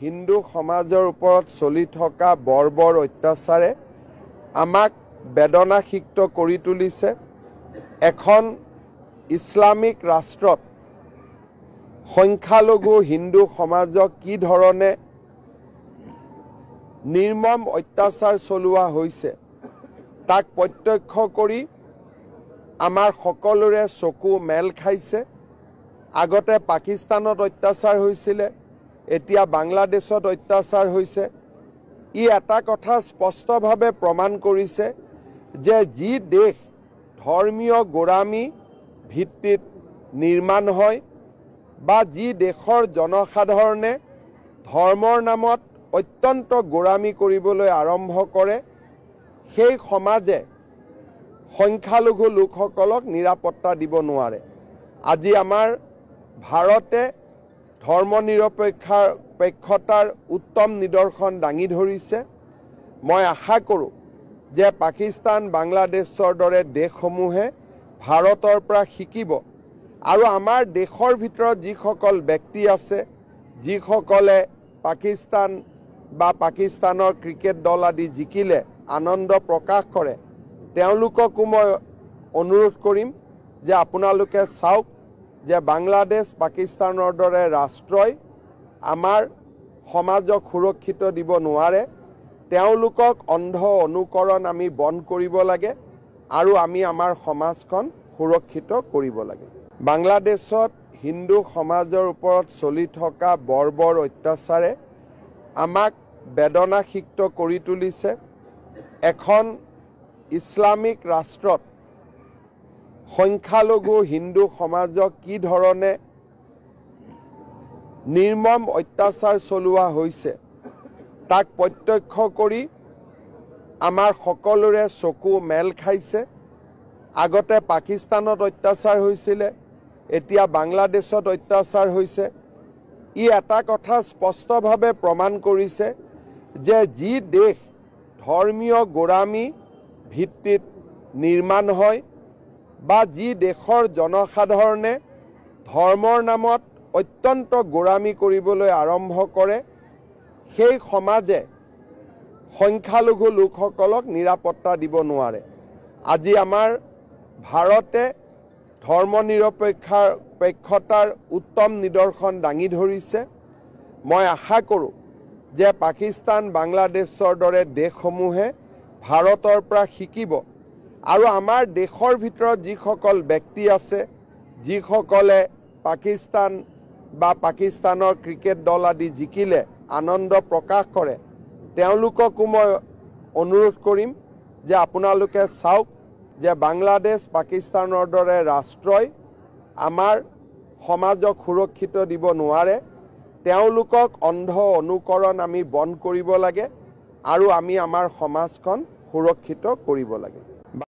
হিন্দু সমাজৰ ওপৰত চলি থকা বৰ্বৰ অত্যাচাৰে আমাক বেদনাসিক্ত কৰি তুলিছে। এখন ইছলামিক ৰাষ্ট্ৰত সংখ্যালঘু হিন্দু সমাজক কি ধৰণে নিৰ্মম অত্যাচাৰ চলোৱা হৈছে তাক প্ৰত্যক্ষ কৰি আমাৰ সকলোৰে চকু মেল খাইছে। আগতে পাকিস্তানত অত্যাচাৰ হৈছিল, এতিয়া বাংলাদেশত অত্যাচাৰ হৈছে। ই এটা কথা স্পষ্টভাৱে প্ৰমাণ কৰিছে যে যি দেশ ধৰ্মীয় গোৰামী ভিত্তিত নিৰ্মাণ হয় বা যি দেশৰ জনসাধাৰণে ধৰ্মৰ নামত অত্যন্ত গোৰামী কৰিবলৈ আৰম্ভ কৰে, সেই সমাজে সংখ্যালঘু লোকসকলক নিৰাপত্তা দিব নোৱাৰে। আজি আমাৰ ভাৰতে ধৰ্মনিৰপেক্ষতাৰ উত্তম নিদৰ্শন দাঙি ধৰিছে। মই আশা কৰোঁ যে পাকিস্তান, বাংলাদেশৰ দৰে দেশসমূহে ভাৰতৰ পৰা শিকিব আৰু আমাৰ দেশৰ ভিতৰত যিসকল ব্যক্তি আছে, যিসকলে পাকিস্তান বা পাকিস্তানৰ ক্ৰিকেট দল আদি জিকিলে আনন্দ প্ৰকাশ কৰে, তেওঁলোককো মই অনুৰোধ কৰিম যে আপোনালোকে চাওক যে বাংলাদেশ, পাকিস্তানৰ দৰে ৰাষ্ট্ৰই আমাৰ সমাজক সুৰক্ষিত দিব নোৱাৰে। তেওঁলোকক অন্ধ অনুকৰণ আমি বন্ধ কৰিব লাগে আৰু আমি আমাৰ সমাজখন সুৰক্ষিত কৰিব লাগে। বাংলাদেশত হিন্দু সমাজৰ ওপৰত চলি থকা বৰ্বৰ অত্যাচাৰে আমাক বেদনাসিক্ত কৰি তুলিছে। এখন ইছলামিক ৰাষ্ট্ৰত সংখ্যালঘু হিন্দু সমাজক কি ধৰণে নিৰ্মম অত্যাচাৰ চলোৱা হৈছে তাক প্ৰত্যক্ষ কৰি আমাৰ সকলোৰে চকু মেল খাইছে। আগতে পাকিস্তানত অত্যাচাৰ হৈছিল, এতিয়া বাংলাদেশত অত্যাচাৰ হৈছে। ই এটা কথা স্পষ্টভাৱে প্ৰমাণ কৰিছে যে যি দেশ ধৰ্মীয় গোৰামী ভিত্তিত নিৰ্মাণ হয় বা যি দেশৰ জনসাধাৰণে ধৰ্মৰ নামত অত্যন্ত গোৰামী কৰিবলৈ আৰম্ভ কৰে, সেই সমাজে সংখ্যালঘু লোকসকলক নিৰাপত্তা দিব নোৱাৰে। আজি আমাৰ ভাৰতে ধৰ্মনিৰপেক্ষতাৰ উত্তম নিদৰ্শন দাঙি ধৰিছে। মই আশা কৰোঁ যে পাকিস্তান, বাংলাদেশৰ দৰে দেশসমূহে ভাৰতৰ পৰা শিকিব আৰু আমাৰ দেশৰ ভিতৰত যিসকল ব্যক্তি আছে, যিসকলে পাকিস্তান বা পাকিস্তানৰ ক্ৰিকেট দল আদি জিকিলে আনন্দ প্ৰকাশ কৰে, তেওঁলোককো মই অনুৰোধ কৰিম যে আপোনালোকে চাওক যে বাংলাদেশ, পাকিস্তানৰ দৰে ৰাষ্ট্ৰই আমাৰ সমাজক সুৰক্ষিত দিব নোৱাৰে। তেওঁলোকক অন্ধ অনুকৰণ আমি বন্ধ কৰিব লাগে আৰু আমি আমাৰ সমাজখন সুৰক্ষিত কৰিব লাগে।